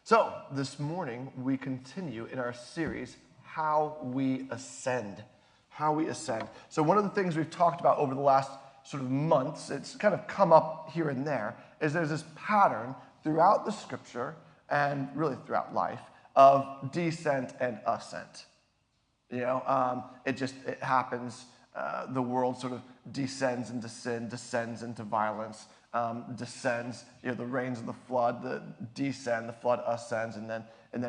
So, this morning we continue in our series, How We Ascend. How we ascend. So, one of the things we've talked about over the last sort of months, it's kind of come up here and there, is there's this pattern throughout the scripture and really throughout life of descent and ascent. It happens. The world sort of descends into sin, descends into violence, descends. The rains of the flood descend, the flood ascends, and then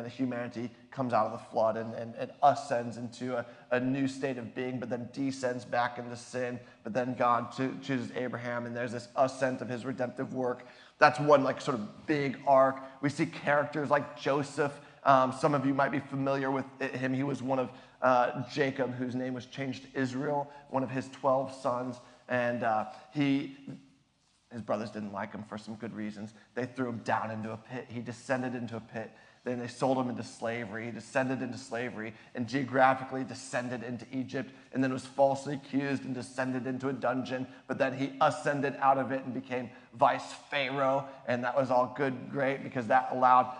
humanity comes out of the flood and ascends into a new state of being, but then descends back into sin. But then God chooses Abraham, and there's this ascent of his redemptive work. That's one sort of big arc. We see characters like Joseph. Some of you might be familiar with him. He was one of Jacob, whose name was changed to Israel, one of his 12 sons. And his brothers didn't like him for some good reasons. They threw him down into a pit. He descended into a pit. Then they sold him into slavery. He descended into slavery and geographically descended into Egypt, and then was falsely accused and descended into a dungeon. But then he ascended out of it and became vice pharaoh, and that was all good, great, because that allowed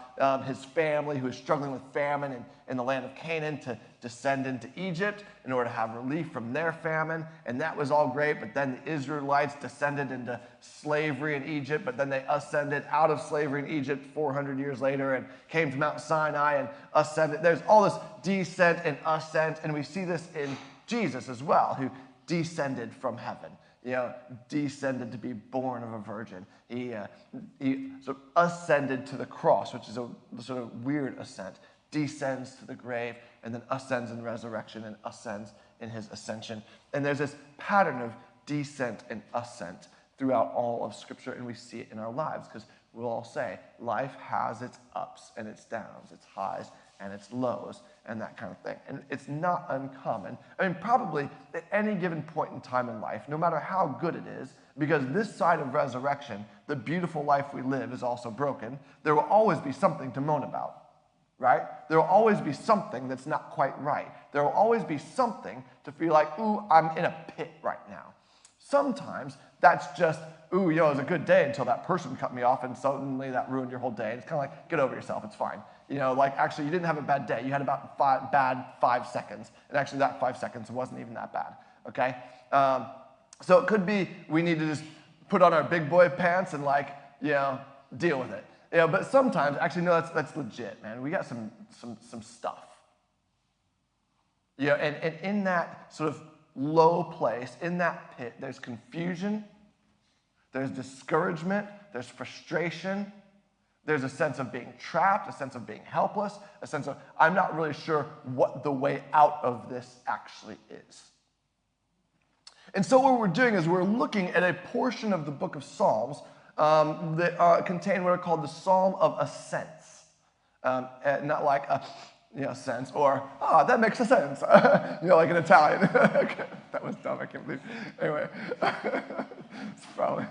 his family, who was struggling with famine in the land of Canaan, to descend into Egypt in order to have relief from their famine, and that was all great. But then the Israelites descended into slavery in Egypt, but then they ascended out of slavery in Egypt 400 years later and came to Mount Sinai and ascended. There's all this descent and ascent, and we see this in Jesus as well, who descended from heaven. Descended to be born of a virgin. He sort of ascended to the cross, which is a sort of weird ascent. Descends to the grave, and then ascends in resurrection and ascends in his ascension. And there's this pattern of descent and ascent throughout all of Scripture, and we see it in our lives, because we'll all say life has its ups and its downs, its highs and its lows, and that kind of thing. And it's not uncommon. Probably at any given point in time in life, no matter how good it is, because this side of resurrection, the beautiful life we live is also broken, there will always be something to moan about, right? There will always be something that's not quite right. There will always be something to feel like, ooh, I'm in a pit right now. Sometimes that's just, ooh, it was a good day until that person cut me off, and suddenly that ruined your whole day. It's kind of like, get over yourself, it's fine. Actually, you didn't have a bad day. You had about bad 5 seconds. And actually, that 5 seconds wasn't even that bad, okay? So it could be we need to just put on our big boy pants and, deal with it. But sometimes, actually, no, that's legit, man. We got some stuff. And in that sort of low place, in that pit, there's confusion, there's discouragement, there's frustration, there's a sense of being trapped, a sense of being helpless, a sense of, I'm not really sure what the way out of this actually is. And so what we're doing is we're looking at a portion of the book of Psalms that contain what are called the Psalm of Ascents. Not like a sense, or, that makes a sense, like in Italian. Okay. That was dumb, I can't believe. Anyway, it's probably...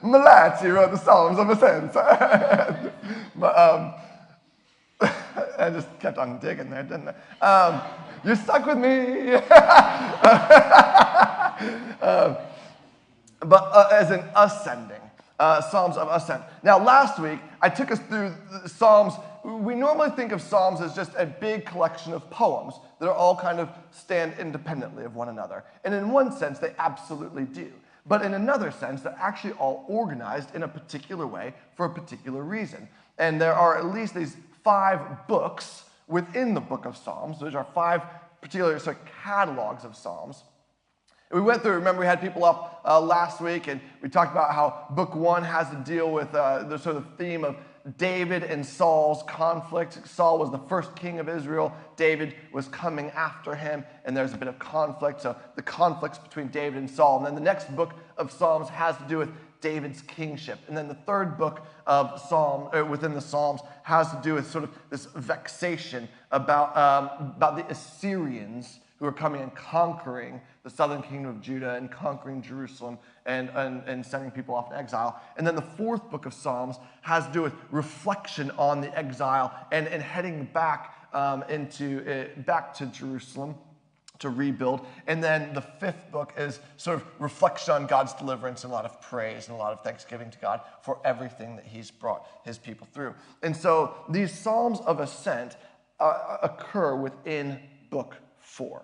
Malachi wrote the Psalms of Ascents. But I just kept on digging there, didn't I? You're stuck with me. But as in ascending. Psalms of Ascent. Now, last week, I took us through the Psalms. We normally think of Psalms as just a big collection of poems that are all kind of stand independently of one another. And in one sense, they absolutely do. But in another sense, they're actually all organized in a particular way for a particular reason. And there are at least these 5 books within the book of Psalms. Those are 5 particular sort of catalogs of Psalms. We went through, remember we had people up last week, and we talked about how book 1 has to deal with the sort of theme of David and Saul's conflict. Saul was the first king of Israel. David was coming after him, and there's a bit of conflict. So the conflicts between David and Saul. And then the next book of Psalms has to do with David's kingship. And then the third book of within the Psalms has to do with sort of this vexation about the Assyrians who are coming and conquering the southern kingdom of Judah and conquering Jerusalem and sending people off to exile. And then the fourth book of Psalms has to do with reflection on the exile and heading back to Jerusalem to rebuild. And then the fifth book is sort of reflection on God's deliverance and a lot of praise and a lot of thanksgiving to God for everything that he's brought his people through. And so these Psalms of Ascent occur within book 4,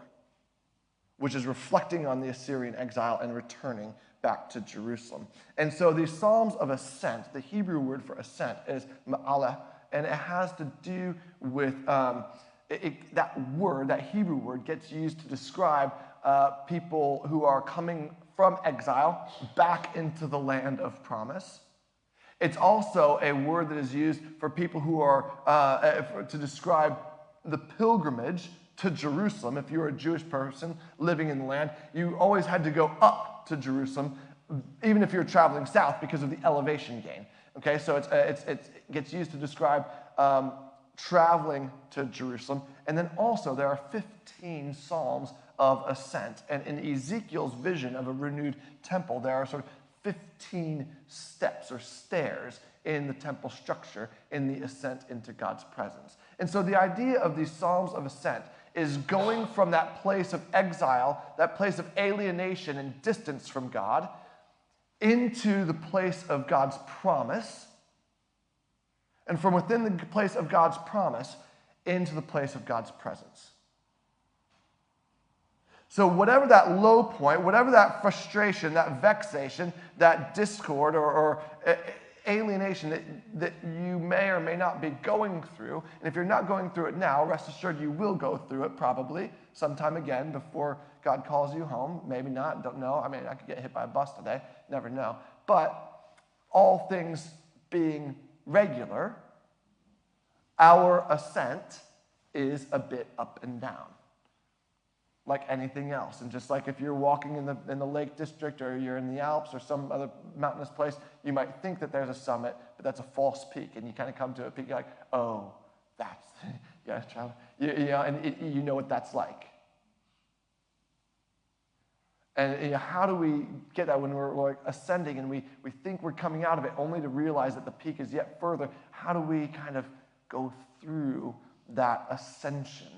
which is reflecting on the Assyrian exile and returning back to Jerusalem. And so these Psalms of Ascent, the Hebrew word for ascent is ma'alah, and it has to do with that word, that Hebrew word, gets used to describe people who are coming from exile back into the land of promise. It's also a word that is used for people who are, to describe the pilgrimage to Jerusalem. If you were a Jewish person living in the land, you always had to go up to Jerusalem, even if you're traveling south, because of the elevation gain. Okay, so it gets used to describe traveling to Jerusalem. And then also there are 15 Psalms of Ascent. And in Ezekiel's vision of a renewed temple, there are sort of 15 steps or stairs in the temple structure in the ascent into God's presence. And so the idea of these Psalms of Ascent is going from that place of exile, that place of alienation and distance from God, into the place of God's promise, and from within the place of God's promise into the place of God's presence. So whatever that low point, whatever that frustration, that vexation, that discord or alienation that you may or may not be going through, and if you're not going through it now, rest assured you will go through it probably sometime again before God calls you home. Maybe not, don't know. I mean, I could get hit by a bus today, never know. But all things being regular, our ascent is a bit up and down, like anything else. And just like if you're walking in the Lake District, or you're in the Alps or some other mountainous place, you might think that there's a summit, but that's a false peak. And you kind of come to a peak, you're like, oh, that's, yeah, child. You know, and you know what that's like. And how do we get that when we're like ascending and we think we're coming out of it only to realize that the peak is yet further? How do we kind of go through that ascension?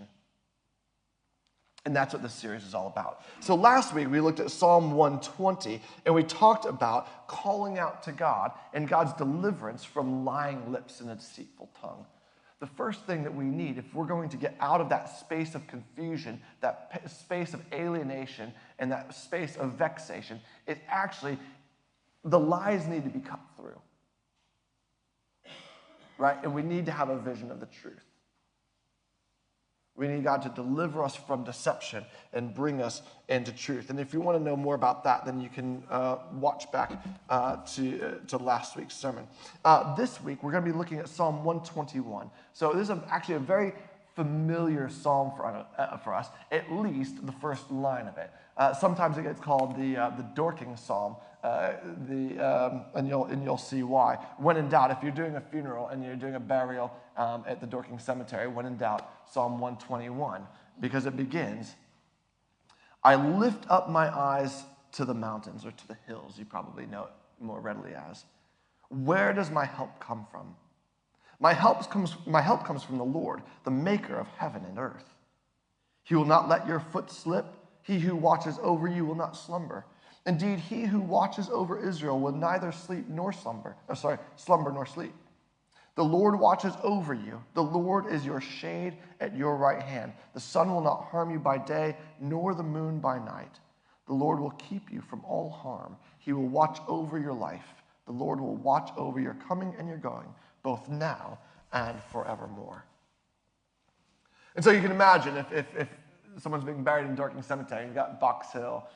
And that's what this series is all about. So last week we looked at Psalm 120, and we talked about calling out to God and God's deliverance from lying lips and a deceitful tongue. The first thing that we need, if we're going to get out of that space of confusion, that space of alienation, and that space of vexation, is actually the lies need to be cut through. Right? And we need to have a vision of the truth. We need God to deliver us from deception and bring us into truth. And if you want to know more about that, then you can watch back to last week's sermon. This week, we're going to be looking at Psalm 121. So this is actually a very familiar psalm for us, at least the first line of it. Sometimes it gets called the Dorking Psalm, and you'll see why. When in doubt, if you're doing a funeral and you're doing a burial at the Dorking Cemetery, when in doubt, Psalm 121, because it begins, I lift up my eyes to the mountains, or to the hills, you probably know it more readily as. Where does my help come from? My help comes from the Lord, the maker of heaven and earth. He will not let your foot slip. He who watches over you will not slumber. Indeed, he who watches over Israel will neither slumber nor sleep. The Lord watches over you. The Lord is your shade at your right hand. The sun will not harm you by day, nor the moon by night. The Lord will keep you from all harm. He will watch over your life. The Lord will watch over your coming and your going, both now and forevermore. And so you can imagine if someone's being buried in Dorking Cemetery, you've got Box Hill,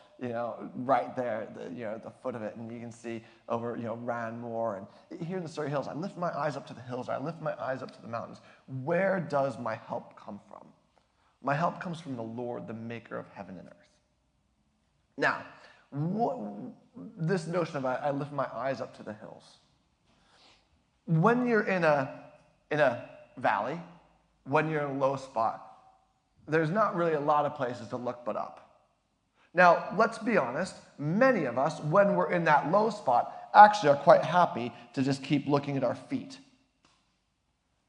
right there, the foot of it, and you can see over, Ranmore, and here in the Surrey Hills, I lift my eyes up to the hills, I lift my eyes up to the mountains. Where does my help come from? My help comes from the Lord, the maker of heaven and earth. Now, this notion of I lift my eyes up to the hills. When you're in a valley, when you're in a low spot, there's not really a lot of places to look but up. Now, let's be honest, many of us, when we're in that low spot, actually are quite happy to just keep looking at our feet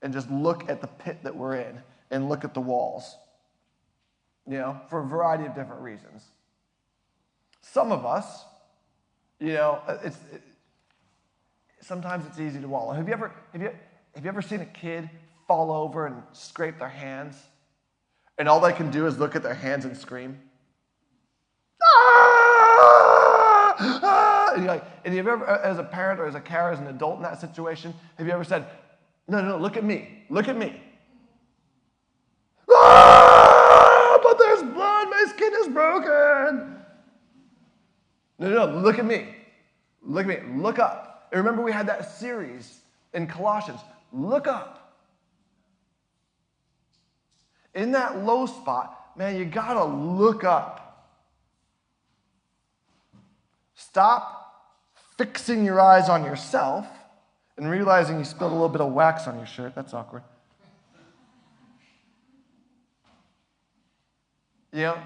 and just look at the pit that we're in and look at the walls. for a variety of different reasons. Some of us, sometimes it's easy to wallow. Have you ever seen a kid fall over and scrape their hands, and all they can do is look at their hands and scream? Ah! Ah! And you've ever, as a parent or as an adult in that situation, have you ever said, no, look at me, look at me. Ah! But there's blood, my skin is broken. No, look at me. Look at me, look up. And remember we had that series in Colossians, look up. In that low spot, man, you gotta look up. Stop fixing your eyes on yourself and realizing you spilled a little bit of wax on your shirt. That's awkward.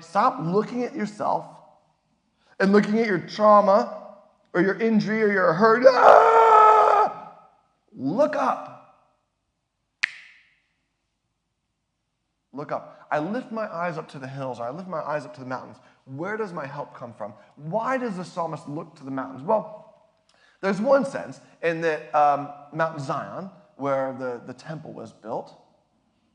Stop looking at yourself and looking at your trauma or your injury or your hurt. Ah! Look up. Look up. I lift my eyes up to the hills, or I lift my eyes up to the mountains. Where does my help come from? Why does the psalmist look to the mountains? Well, there's one sense in that Mount Zion, where the temple was built,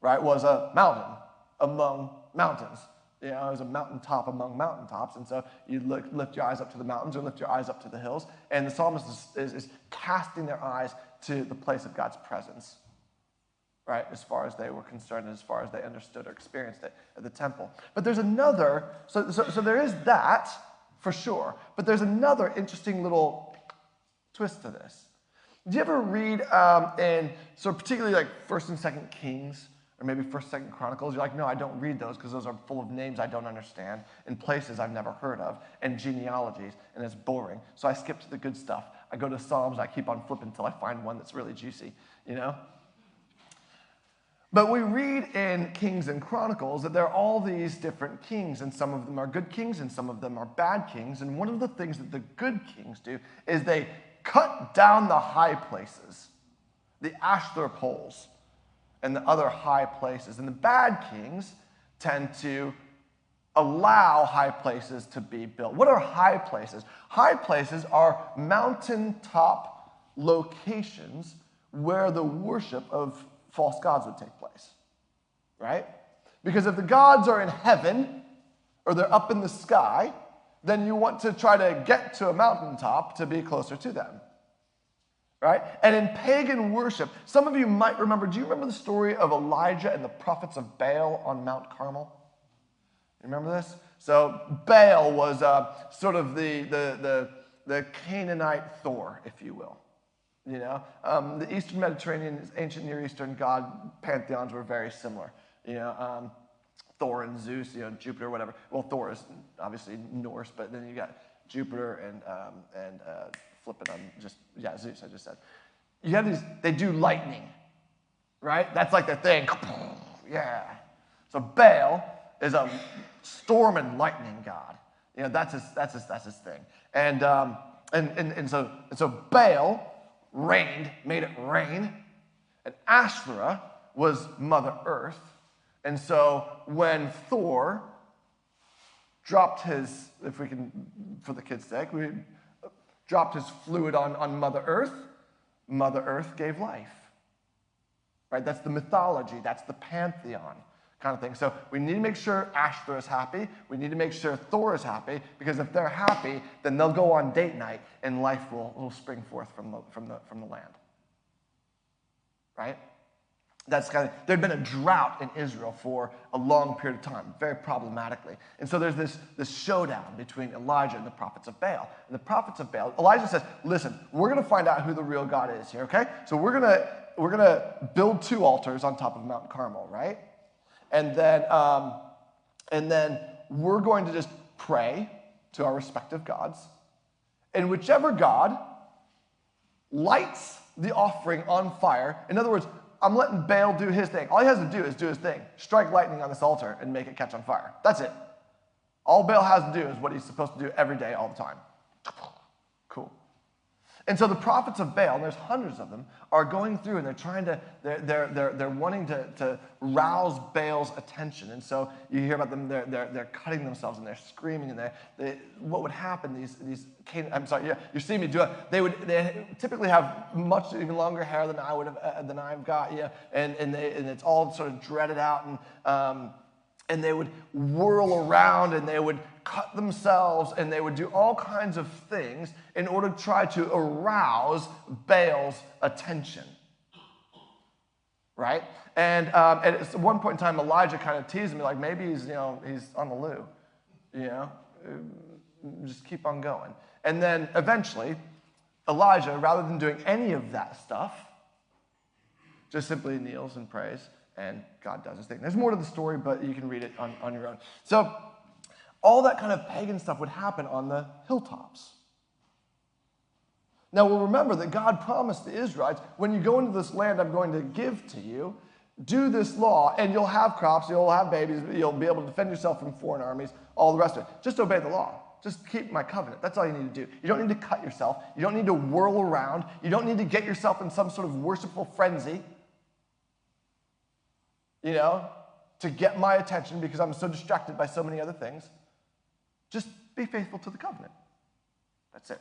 right, was a mountain among mountains. It was a mountaintop among mountaintops, and so you lift your eyes up to the mountains or lift your eyes up to the hills, and the psalmist is casting their eyes to the place of God's presence, right, as far as they were concerned, as far as they understood or experienced it at the temple. But there's another, so there is that, for sure, but there's another interesting little twist to this. Did you ever read particularly like 1st and 2nd Kings, or maybe 1st, 2nd Chronicles? You're like, no, I don't read those because those are full of names I don't understand and places I've never heard of and genealogies, and it's boring. So I skip to the good stuff. I go to Psalms, I keep on flipping until I find one that's really juicy, But we read in Kings and Chronicles that there are all these different kings, and some of them are good kings and some of them are bad kings. And one of the things that the good kings do is they cut down the high places, the Ashtar poles, and the other high places. And the bad kings tend to allow high places to be built. What are high places? High places are mountaintop locations where the worship of false gods would take place, right? Because if the gods are in heaven or they're up in the sky, then you want to try to get to a mountaintop to be closer to them, right? And in pagan worship, some of you might remember, do you remember the story of Elijah and the prophets of Baal on Mount Carmel? You remember this? So Baal was sort of the Canaanite Thor, if you will. The Eastern Mediterranean, ancient Near Eastern god pantheons were very similar. Thor and Zeus, Jupiter, whatever. Well, Thor is obviously Norse, but then you got Jupiter and flipping on Zeus, I just said. You have these, they do lightning, right? That's like their thing. Yeah. So Baal is a storm and lightning god. That's his thing. And so Baal made it rain, and Ashtoreth was Mother Earth. And so when Thor dropped his, if we can, for the kids' sake, dropped his fluid on Mother Earth gave life. Right? That's the mythology, that's the pantheon kind of thing. So we need to make sure Ashtoreth is happy. We need to make sure Thor is happy, because if they're happy, then they'll go on date night and life will spring forth from the land. Right? That's there'd been a drought in Israel for a long period of time, very problematically. And so there's this showdown between Elijah and the prophets of Baal. And the prophets of Baal, Elijah says, listen, we're going to find out who the real God is here, okay? So we're going to build 2 altars on top of Mount Carmel, right? And then we're going to just pray to our respective gods. And whichever God lights the offering on fire, in other words, I'm letting Baal do his thing. All he has to do is do his thing. Strike lightning on this altar and make it catch on fire. That's it. All Baal has to do is what he's supposed to do every day, all the time. Cool. And so the prophets of Baal, and there's hundreds of them, are going through and they're trying to, they're wanting to rouse Baal's attention. And so you hear about them, they're cutting themselves and they're screaming and what would happen, you see me do it, they typically have much even longer hair than I've got, and it's all sort of dreaded out, and they would whirl around and they would cut themselves and they would do all kinds of things in order to try to arouse Baal's attention. Right? And at one point in time, Elijah kind of teased me, like maybe he's on the loo. Just keep on going. And then eventually, Elijah, rather than doing any of that stuff, just simply kneels and prays. And God does his thing. There's more to the story, but you can read it on your own. So all that kind of pagan stuff would happen on the hilltops. Now we'll remember that God promised the Israelites, when you go into this land I'm going to give to you, do this law, and you'll have crops, you'll have babies, you'll be able to defend yourself from foreign armies, all the rest of it. Just obey the law. Just keep my covenant. That's all you need to do. You don't need to cut yourself. You don't need to whirl around. You don't need to get yourself in some sort of worshipful frenzy, to get my attention because I'm so distracted by so many other things. Just be faithful to the covenant. That's it.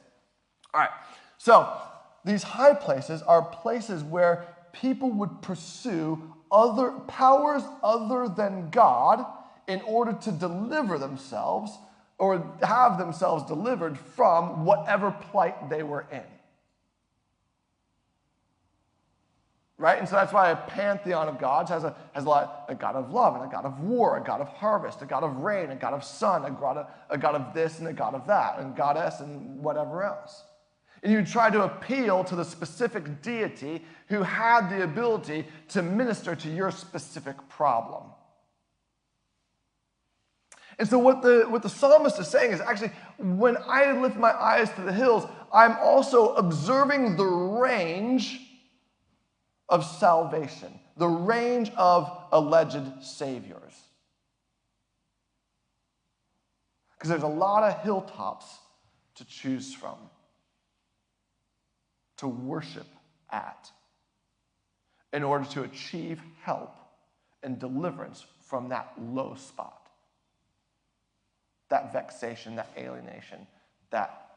All right. So these high places are places where people would pursue other powers other than God in order to deliver themselves or have themselves delivered from whatever plight they were in. Right? And so that's why a pantheon of gods has a god of love and a god of war, a god of harvest, a god of rain, a god of sun, a god of this and a god of that, and goddess and whatever else. And you try to appeal to the specific deity who had the ability to minister to your specific problem. And so what the psalmist is saying is actually, when I lift my eyes to the hills, I'm also observing the range of salvation, the range of alleged saviors. Because there's a lot of hilltops to choose from, to worship at, in order to achieve help and deliverance from that low spot, that vexation, that alienation, that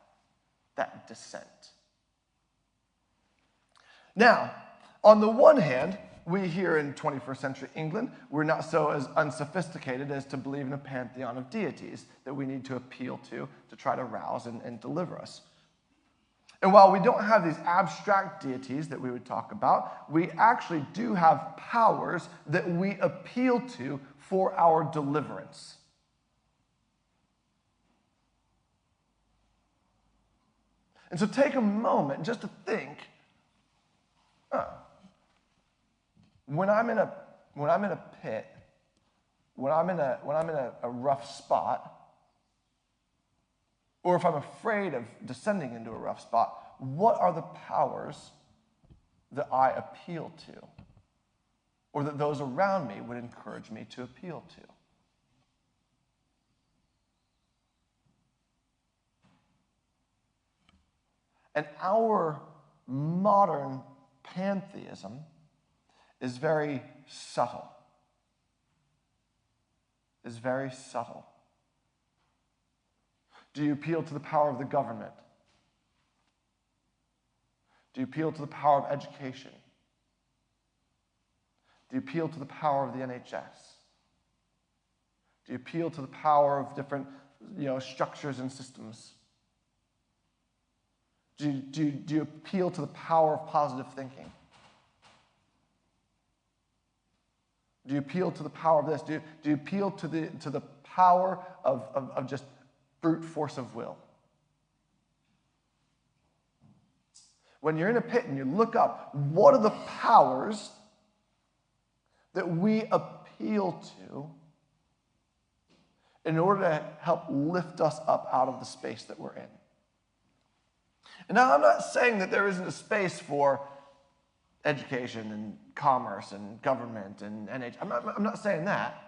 dissent. Now, on the one hand, we here in 21st century England, we're not so as unsophisticated as to believe in a pantheon of deities that we need to appeal to try to rouse and deliver us. And while we don't have these abstract deities that we would talk about, we actually do have powers that we appeal to for our deliverance. And so take a moment just to think, when I'm in a pit, when I'm in a rough spot, or if I'm afraid of descending into a rough spot, what are the powers that I appeal to, or that those around me would encourage me to appeal to? And our modern pantheism is very subtle. Is very subtle. Do you appeal to the power of the government? Do you appeal to the power of education? Do you appeal to the power of the NHS? Do you appeal to the power of different, structures and systems? Do you appeal to the power of positive thinking? Do you appeal to the power of this? Do you appeal to the power of just brute force of will? When you're in a pit and you look up, what are the powers that we appeal to in order to help lift us up out of the space that we're in? And now I'm not saying that there isn't a space for education and commerce and government and NH. I'm not saying that.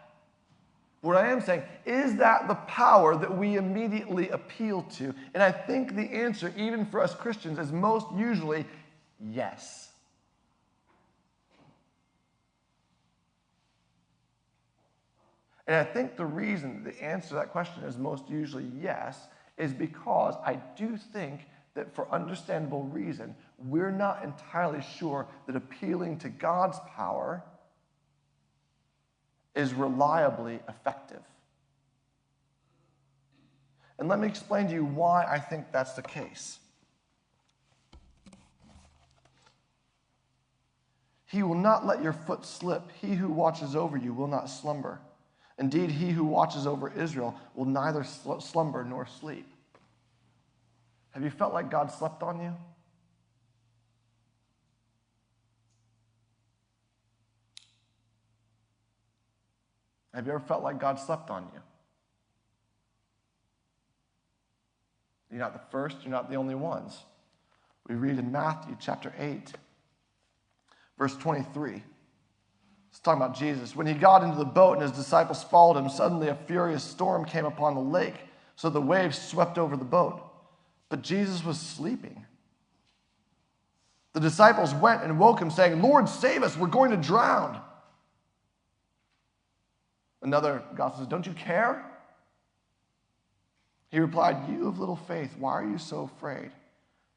What I am saying, is that the power that we immediately appeal to? And I think the answer, even for us Christians, is most usually yes. And I think the reason the answer to that question is most usually yes is because I do think that for understandable reason, we're not entirely sure that appealing to God's power is reliably effective. And let me explain to you why I think that's the case. He will not let your foot slip. He who watches over you will not slumber. Indeed, he who watches over Israel will neither slumber nor sleep. Have you felt like God slept on you? Have you ever felt like God slept on you? You're not the first, you're not the only ones. We read in Matthew chapter 8, verse 23. It's talking about Jesus. When he got into the boat and his disciples followed him, suddenly a furious storm came upon the lake, so the waves swept over the boat. But Jesus was sleeping. The disciples went and woke him, saying, "Lord, save us, we're going to drown." Another gospel says, "Don't you care?" He replied, "You of little faith, why are you so afraid?"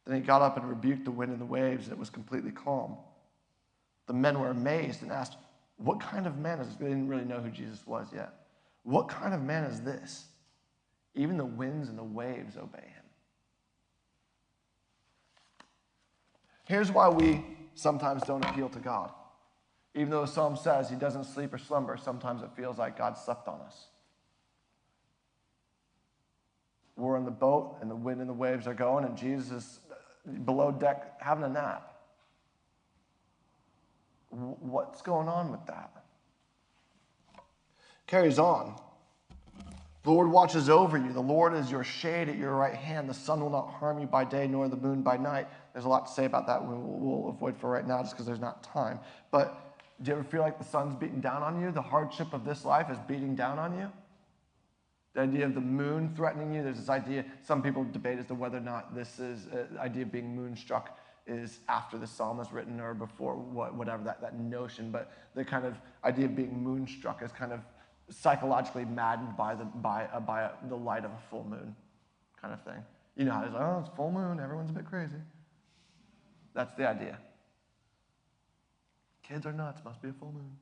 Then he got up and rebuked the wind and the waves, and it was completely calm. The men were amazed and asked, "What kind of man is this?" They didn't really know who Jesus was yet. "What kind of man is this? Even the winds and the waves obey him." Here's why we sometimes don't appeal to God. Even though the psalm says he doesn't sleep or slumber, sometimes it feels like God slept on us. We're in the boat, and the wind and the waves are going, and Jesus is below deck having a nap. What's going on with that? Carries on. The Lord watches over you. The Lord is your shade at your right hand. The sun will not harm you by day, nor the moon by night. There's a lot to say about that we'll avoid for right now just because there's not time. But do you ever feel like the sun's beating down on you? The hardship of this life is beating down on you? The idea of the moon threatening you, there's this idea, some people debate as to whether or not this is, the idea of being moonstruck is after the psalm is written or before, whatever, that notion. But the kind of idea of being moonstruck is kind of psychologically maddened by the light of a full moon kind of thing. You know how it's like, oh, it's full moon, everyone's a bit crazy. That's the idea. Kids are nuts, must be a full moon.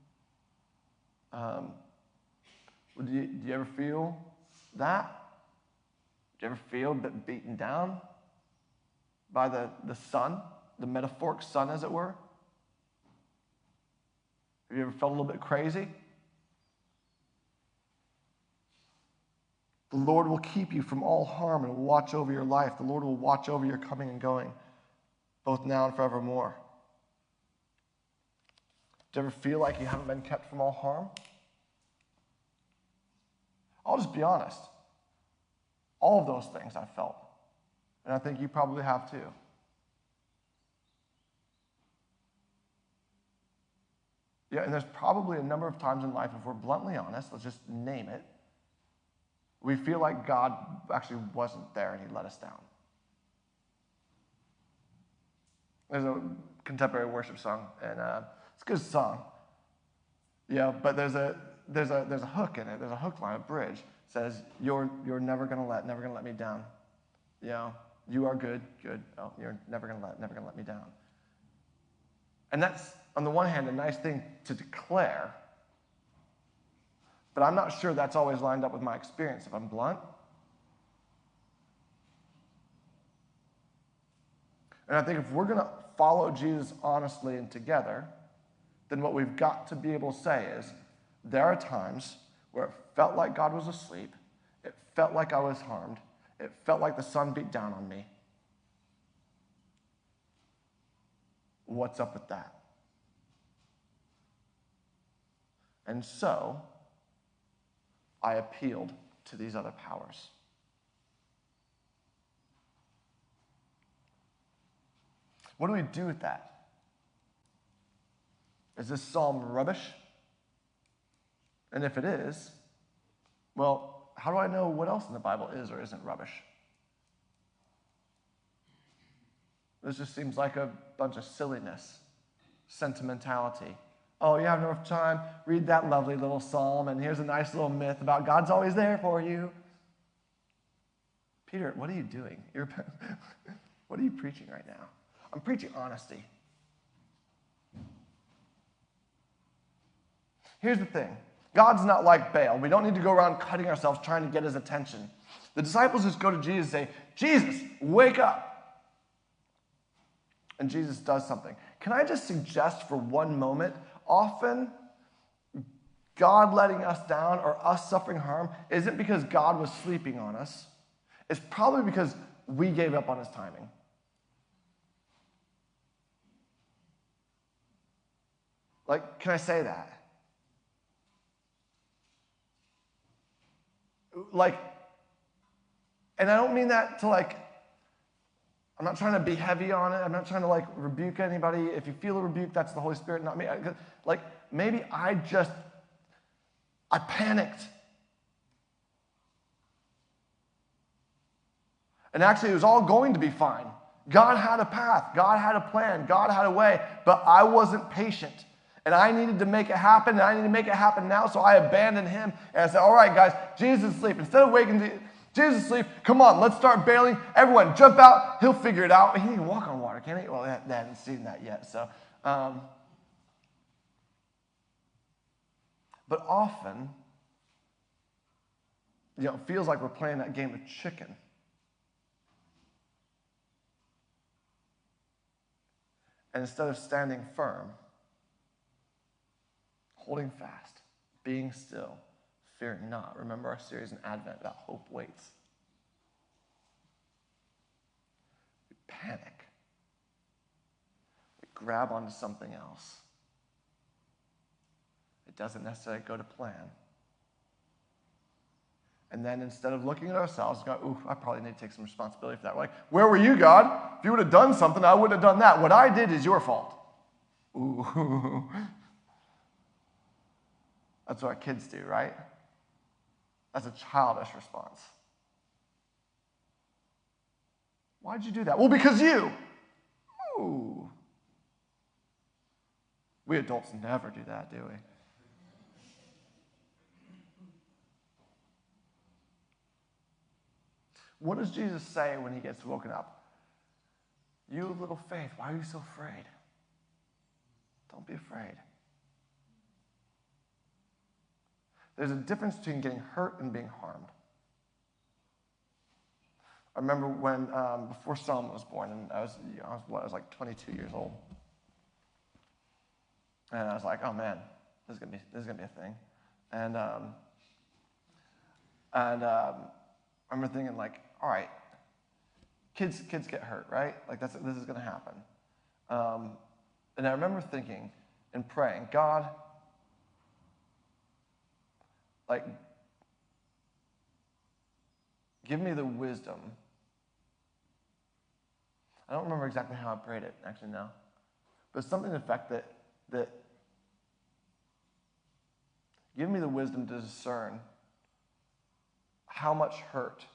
Do you ever feel that? Do you ever feel a bit beaten down by the sun, the metaphoric sun, as it were? Have you ever felt a little bit crazy? The Lord will keep you from all harm and will watch over your life. The Lord will watch over your coming and going, both now and forevermore. Do you ever feel like you haven't been kept from all harm? I'll just be honest. All of those things I've felt. And I think you probably have too. Yeah, and there's probably a number of times in life, if we're bluntly honest, let's just name it, we feel like God actually wasn't there and he let us down. There's a contemporary worship song, and it's a good song. Yeah, but there's a hook in it. There's a hook line, a bridge. It says, "You're never gonna let me down. You know, you are good. Oh, you're never gonna let me down." And that's, on the one hand, a nice thing to declare, but I'm not sure that's always lined up with my experience, if I'm blunt. And I think if we're going to follow Jesus honestly and together, then what we've got to be able to say is, there are times where it felt like God was asleep, it felt like I was harmed, it felt like the sun beat down on me. What's up with that? And so, I appealed to these other powers. What do we do with that? Is this psalm rubbish? And if it is, Well, how do I know what else in the Bible is or isn't rubbish? This just seems like a bunch of silliness, sentimentality. Oh, you have enough time? Read that lovely little psalm, and here's a nice little myth about God's always there for you. Peter, what are you doing? What are you preaching right now? I'm preaching honesty. Here's the thing. God's not like Baal. We don't need to go around cutting ourselves trying to get his attention. The disciples just go to Jesus and say, Jesus, wake up. And Jesus does something. Can I just suggest for one moment, often God letting us down or us suffering harm isn't because God was sleeping on us. It's probably because we gave up on his timing. Like, can I say that? Like, and I don't mean that to I'm not trying to be heavy on it. I'm not trying to rebuke anybody. If you feel a rebuke, that's the Holy Spirit, not me. Maybe I panicked. And actually, it was all going to be fine. God had a path. God had a plan. God had a way. But I wasn't patient. And I needed to make it happen, and I need to make it happen now, so I abandoned him. And I said, all right, guys, Jesus is asleep. Instead of waking Jesus is asleep, come on, let's start bailing. Everyone, jump out. He'll figure it out. He can walk on water, can't he? Well, they hadn't seen that yet. So, but often, it feels like we're playing that game of chicken. And instead of standing firm, holding fast, being still, fearing not. Remember our series in Advent about hope waits. We panic. We grab onto something else. It doesn't necessarily go to plan. And then instead of looking at ourselves, go, ooh, I probably need to take some responsibility for that. We're like, where were you, God? If you would have done something, I wouldn't have done that. What I did is your fault. Ooh. That's what our kids do, right? That's a childish response. Why'd you do that? Well, because you. Ooh. We adults never do that, do we? What does Jesus say when he gets woken up? You of little faith, why are you so afraid? Don't be afraid. There's a difference between getting hurt and being harmed. I remember when, before Solomon was born, and I was like 22 years old. And I was like, oh man, this is gonna be a thing. And I remember thinking all right, kids get hurt, right? This is gonna happen. And I remember thinking and praying, God, give me the wisdom. I don't remember exactly how I prayed it, actually, now. But something to the effect that give me the wisdom to discern how much hurt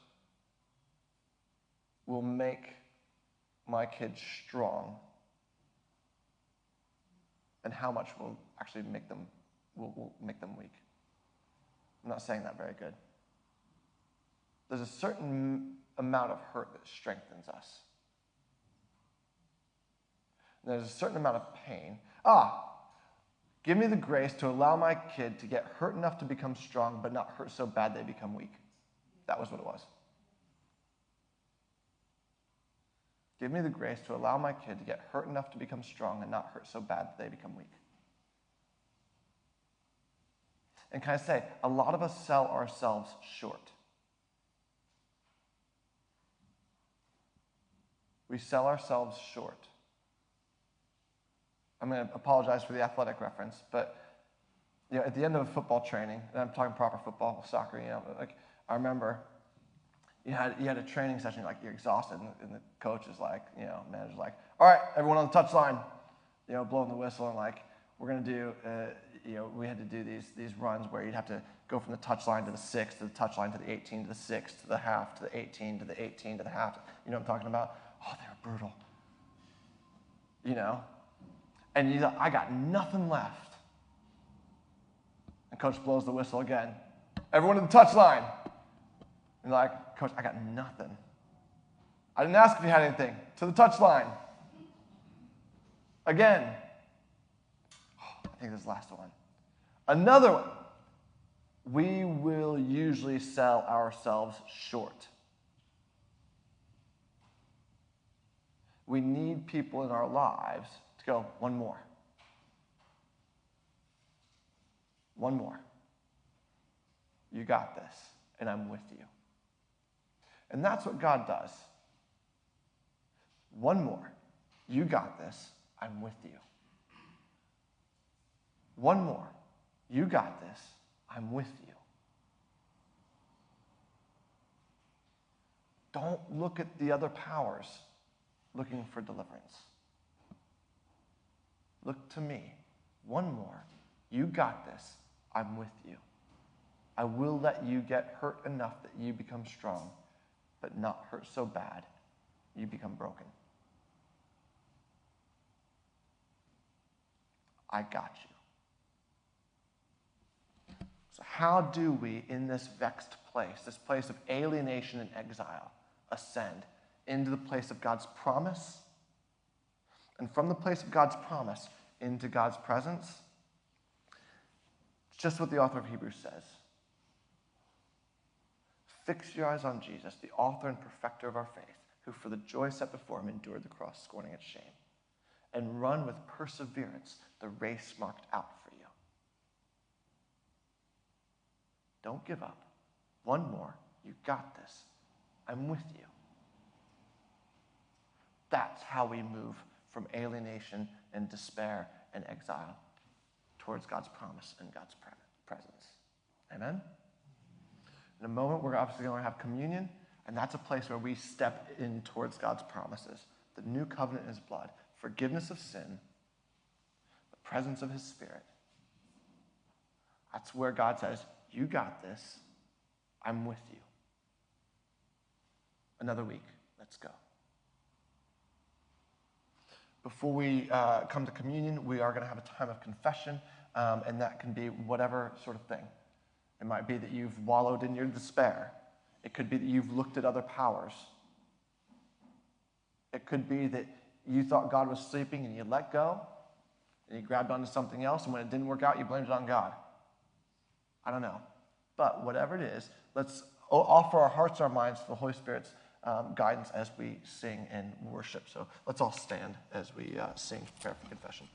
will make my kids strong and how much will actually make them weak. I'm not saying that very good. There's a certain amount of hurt that strengthens us. And there's a certain amount of pain. Give me the grace to allow my kid to get hurt enough to become strong, but not hurt so bad they become weak. That was what it was. Give me the grace to allow my kid to get hurt enough to become strong and not hurt so bad that they become weak. And can I say, a lot of us sell ourselves short. We sell ourselves short. I'm going to apologize for the athletic reference, but at the end of a football training, and I'm talking proper football, soccer, I remember you had a training session, you're exhausted, and the coach is manager's like, all right, everyone on the touchline, blowing the whistle, and we're going to do, we had to do these runs where you'd have to go from the touchline to the 6, to the touchline to the 18, to the 6, to the half, to the 18, to the 18, to the half. You know what I'm talking about? Oh, they were brutal. And you thought, I got nothing left. And coach blows the whistle again. Everyone to the touchline. And you're like, coach, I got nothing. I didn't ask if you had anything. To the touchline. Again. Oh, I think this is the last one. Another one. We will usually sell ourselves short. We need people in our lives to go, one more. One more. You got this, and I'm with you. And that's what God does. One more. You got this, I'm with you. One more. You got this, I'm with you. Don't look at the other powers looking for deliverance. Look to me. One more. You got this. I'm with you. I will let you get hurt enough that you become strong, but not hurt so bad you become broken. I got you. So how do we, in this vexed place, this place of alienation and exile, ascend into the place of God's promise? And from the place of God's promise into God's presence? It's just what the author of Hebrews says. Fix your eyes on Jesus, the author and perfecter of our faith, who for the joy set before him endured the cross, scorning its shame, and run with perseverance the race marked out for you. Don't give up. One more. You got this. I'm with you. That's how we move from alienation and despair and exile towards God's promise and God's presence. Amen? In a moment, we're obviously going to have communion, and that's a place where we step in towards God's promises. The new covenant in his blood, forgiveness of sin, the presence of his Spirit. That's where God says, you got this. I'm with you. Another week. Let's go. Before we come to communion, we are going to have a time of confession, and that can be whatever sort of thing. It might be that you've wallowed in your despair. It could be that you've looked at other powers. It could be that you thought God was sleeping and you let go, and you grabbed onto something else, and when it didn't work out, you blamed it on God. I don't know. But whatever it is, let's offer our hearts, our minds to the Holy Spirit's guidance as we sing and worship. So let's all stand as we sing prayer for confession.